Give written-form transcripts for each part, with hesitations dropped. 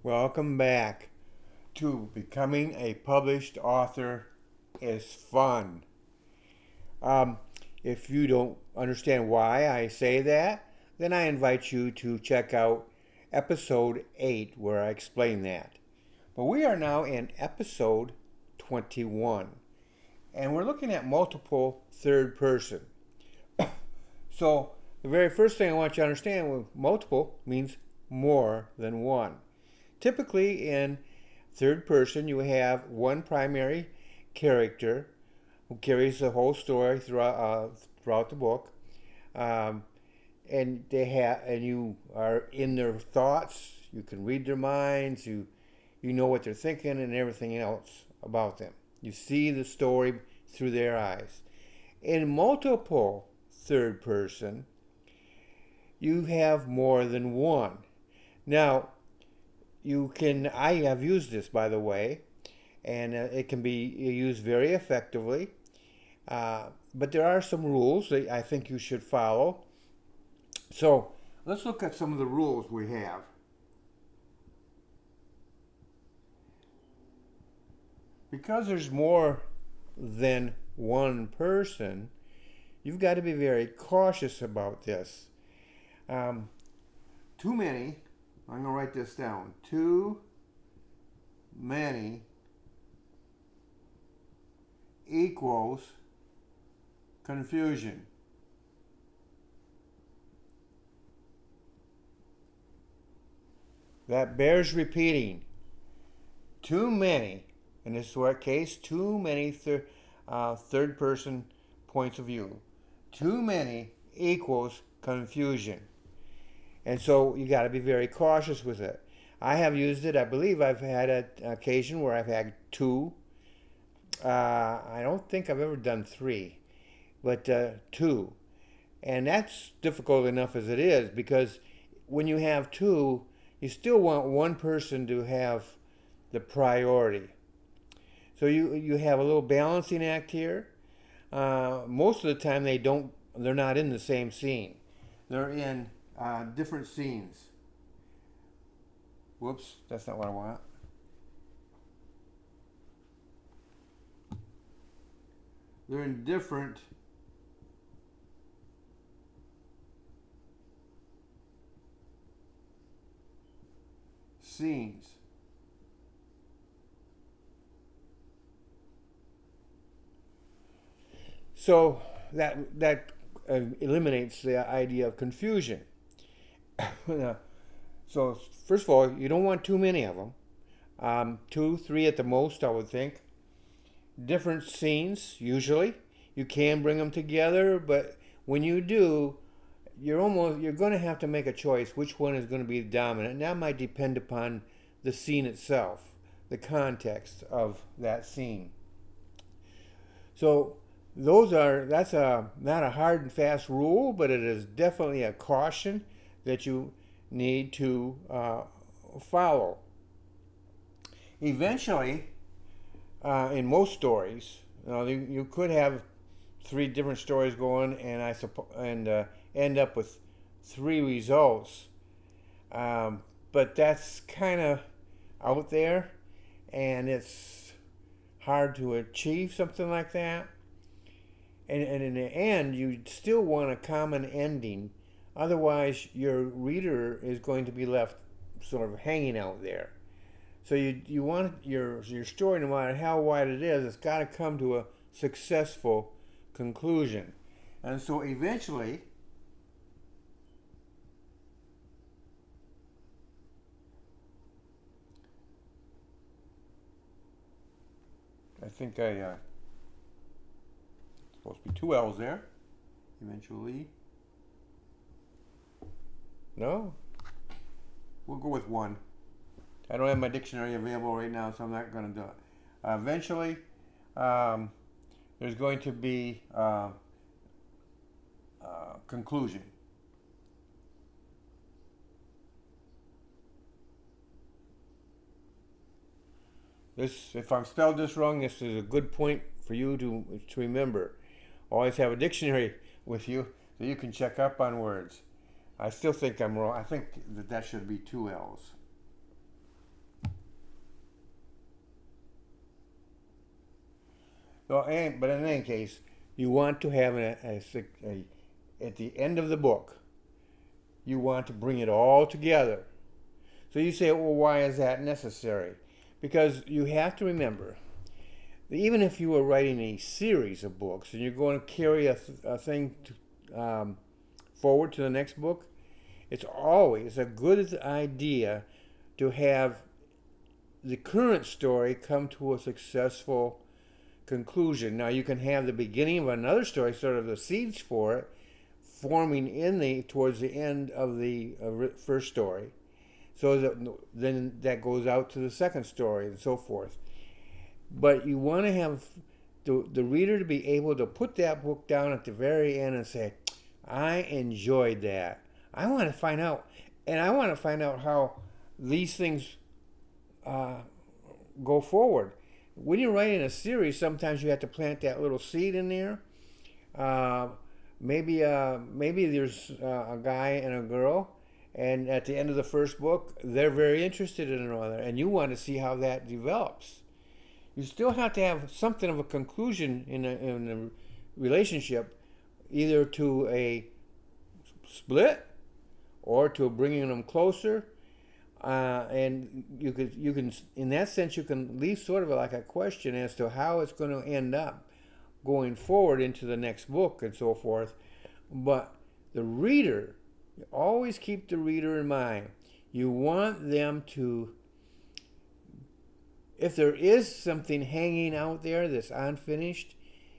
Welcome back to Becoming a Published Author is Fun. Um, if you don't understand why I say that, then I invite you to check out episode 8 where I explain that. But we are now in episode 21 and we're looking at multiple third person. So, the very first thing I want you to understand with multiple means more than one. Typically, in third person, you have one primary character who carries the whole story throughout the book, um, and you are in their thoughts. You can read their minds. You know what they're thinking and everything else about them. You see the story through their eyes. In multiple third person, you have more than one. Now, I have used this, by the way, and it can be used very effectively. But there are some rules that I think you should follow. So let's look at some of the rules we have. Because there's more than one person, you've got to be very cautious about this. Too many, I'm going to write this down. Too many equals confusion. That bears repeating. Too many, in this case, too many third person points of view. Too many equals confusion. And so you got to be very cautious with it. I have used it. I believe I've had an occasion where I've had two. I don't think I've ever done three, but two. And that's difficult enough as it is because when you have two, you still want one person to have the priority. So you have a little balancing act here. Most of the time they're not in the same scene. They're in different scenes. Whoops, that's not what I want. They're in different scenes. So that eliminates the idea of confusion. So first of all, you don't want too many of them. Two, three at the most, I would think. Different scenes, usually. You can bring them together, but when you do, you're going to have to make a choice which one is going to be dominant. And that might depend upon the scene itself, the context of that scene. So that's not a hard and fast rule, but it is definitely a caution that you need to follow. Eventually, in most stories, you could have three different stories going, and end up with three results. But that's kind of out there, and it's hard to achieve something like that. And in the end, you still want a common ending. Otherwise, your reader is going to be left sort of hanging out there. So you want your story, no matter how wide it is, it's got to come to a successful conclusion. And so eventually, I think supposed to be two L's there. Eventually. No? We'll go with one. I don't have my dictionary available right now, so I'm not going to do it. Eventually, there's going to be conclusion. If I'm spelled this wrong, this is a good point for you to remember. Always have a dictionary with you so you can check up on words. I still think I'm wrong. I think that should be two L's. But in any case, you want to have at the end of the book, you want to bring it all together. So you say, well, why is that necessary? Because you have to remember that even if you were writing a series of books and you're going to carry a thing forward to the next book, it's always a good idea to have the current story come to a successful conclusion. Now you can have the beginning of another story, sort of the seeds for it, forming towards the end of the first story, so that then that goes out to the second story and so forth. But you want to have the reader to be able to put that book down at the very end and say, I enjoyed that. I want to find out, and I want to find out how these things go forward. When you're writing a series, sometimes you have to plant that little seed in there. Maybe there's a guy and a girl, and at the end of the first book, they're very interested in another, and you want to see how that develops. You still have to have something of a conclusion in a relationship, either to a split or to bringing them closer. And you can, in that sense, you can leave sort of like a question as to how it's going to end up going forward into the next book and so forth. But the reader, always keep the reader in mind. You want them to, if there is something hanging out there that's unfinished,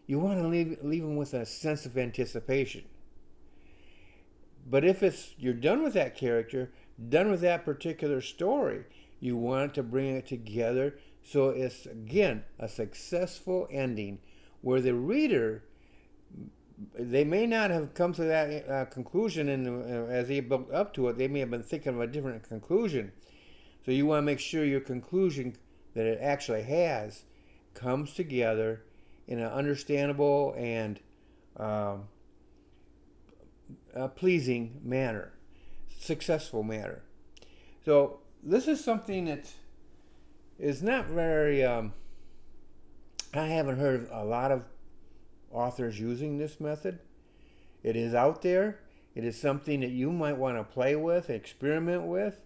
you want to leave them with a sense of anticipation. But if you're done with that character, done with that particular story, you want to bring it together so it's, again, a successful ending where the reader, they may not have come to that conclusion, and as they built up to it, they may have been thinking of a different conclusion. So you want to make sure your conclusion that it actually has comes together in an understandable and a pleasing manner, successful manner. So this is something that is not very, I haven't heard a lot of authors using this method. It is out there. It is something that you might want to play with, experiment with.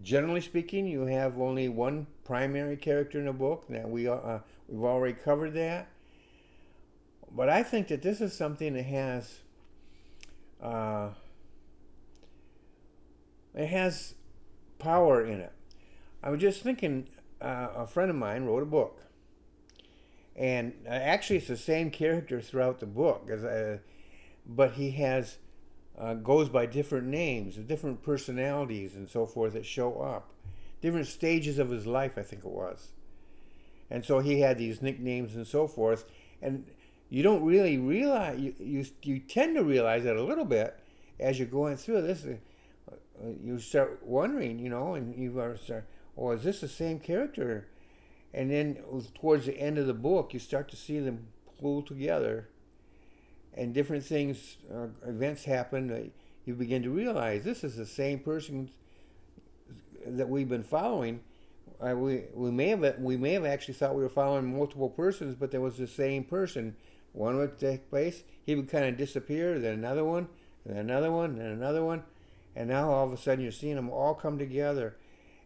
Generally speaking, you have only one primary character in a book. Now we've already covered that. But I think that this is something that has power in it. I was just thinking, a friend of mine wrote a book, and actually it's the same character throughout the book, but he has goes by different names, different personalities and so forth that show up, different stages of his life, I think it was. And so he had these nicknames and so forth, and you don't really realize, you tend to realize that a little bit as you're going through this. You start wondering, and you start, oh, is this the same character? And then towards the end of the book, you start to see them pull together, and different things, events happen. You begin to realize this is the same person that we've been following. We may have actually thought we were following multiple persons, but there was the same person. One would take place, he would kind of disappear, then another one, and another one, and another one, and now all of a sudden you're seeing them all come together,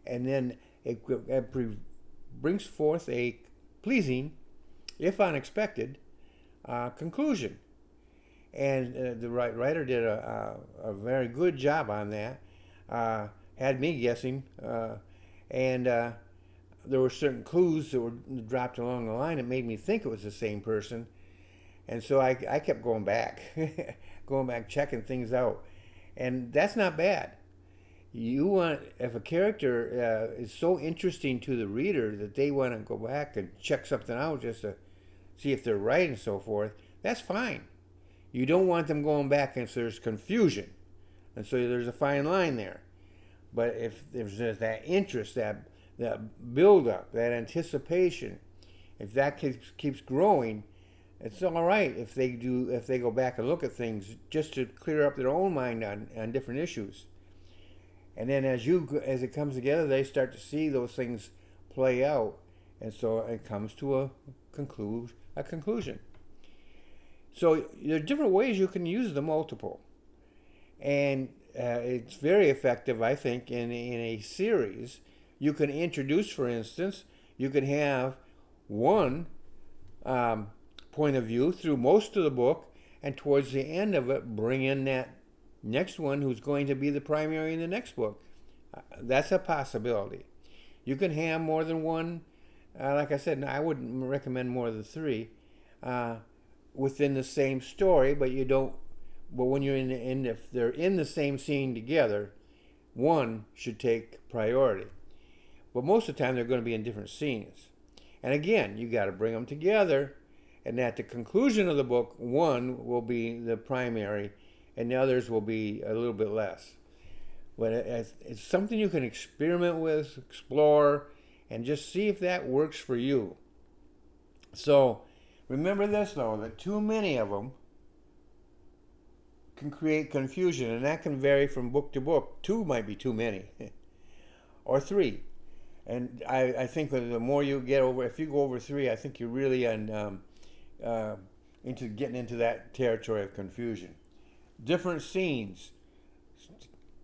and then it brings forth a pleasing, if unexpected, conclusion. And the writer did a very good job on that. Had me guessing, and there were certain clues that were dropped along the line that made me think it was the same person. And so I kept going back, checking things out. And that's not bad. You want, if a character is so interesting to the reader that they want to go back and check something out just to see if they're right and so forth, that's fine. You don't want them going back if there's confusion. And so there's a fine line there. But if there's that interest, that build-up, that anticipation, if that keeps growing, it's all right if they go back and look at things just to clear up their own mind on different issues. And then as it comes together, they start to see those things play out, and so it comes to a a conclusion. So there are different ways you can use the multiple. And it's very effective, I think, in a series. You can introduce, for instance, you can have one point of view through most of the book, and towards the end of it, bring in that next one who's going to be the primary in the next book. That's a possibility. You can have more than one. Like I said, I wouldn't recommend more than three within the same story, but you don't. But when you're if they're in the same scene together, one should take priority. But most of the time, they're going to be in different scenes. And again, you got to bring them together. And at the conclusion of the book, one will be the primary, and the others will be a little bit less. But it's something you can experiment with, explore, and just see if that works for you. So remember this, though, that too many of them can create confusion, and that can vary from book to book. Two might be too many, or three. And I think that the more you get over, if you go over three, I think you're really into getting into that territory of confusion. Different scenes.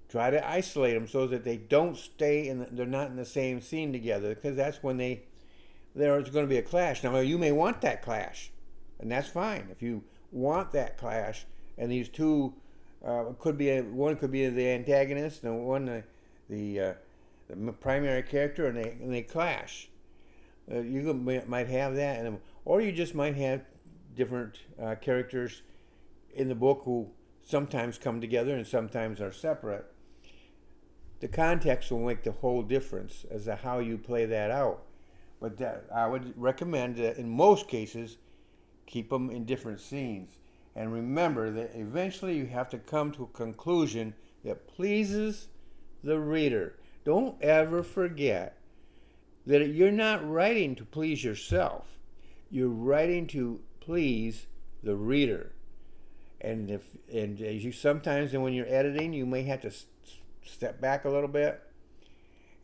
Try to isolate them so that they don't stay they're not in the same scene together, because that's when there's going to be a clash. Now you may want that clash, and that's fine. If you want that clash, and these two one could be the antagonist and one the primary character, and they clash. You might have that, or you just might have different characters in the book who sometimes come together and sometimes are separate. The context will make the whole difference as to how you play that out. But I would recommend that in most cases, keep them in different scenes. And remember that eventually you have to come to a conclusion that pleases the reader. Don't ever forget that you're not writing to please yourself. You're writing to please the reader. And sometimes when you're editing, you may have to step back a little bit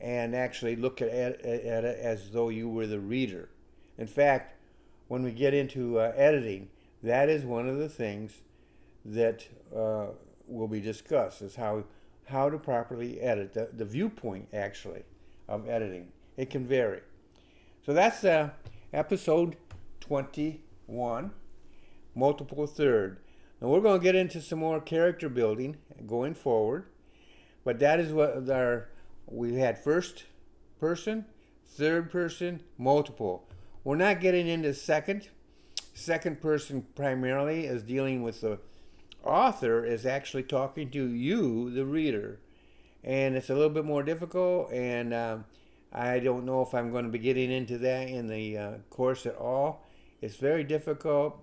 and actually look at it as though you were the reader. In fact, when we get into editing, that is one of the things that will be discussed, is how to properly edit, the viewpoint, actually, of editing. It can vary. So that's episode 21, multiple third. Now we're going to get into some more character building going forward, but that is what we had: first person, third person, multiple. We're not getting into second. Second person primarily is dealing with the author is actually talking to you, the reader, and it's a little bit more difficult, and I don't know if I'm going to be getting into that in the course at all. It's very difficult,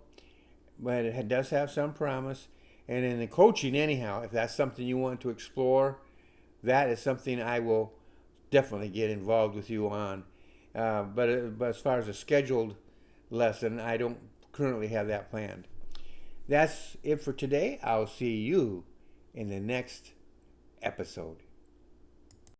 but it does have some promise. And in the coaching anyhow, if that's something you want to explore, that is something I will definitely get involved with you on. But as far as a scheduled lesson, I don't currently have that planned. That's it for today. I'll see you in the next episode.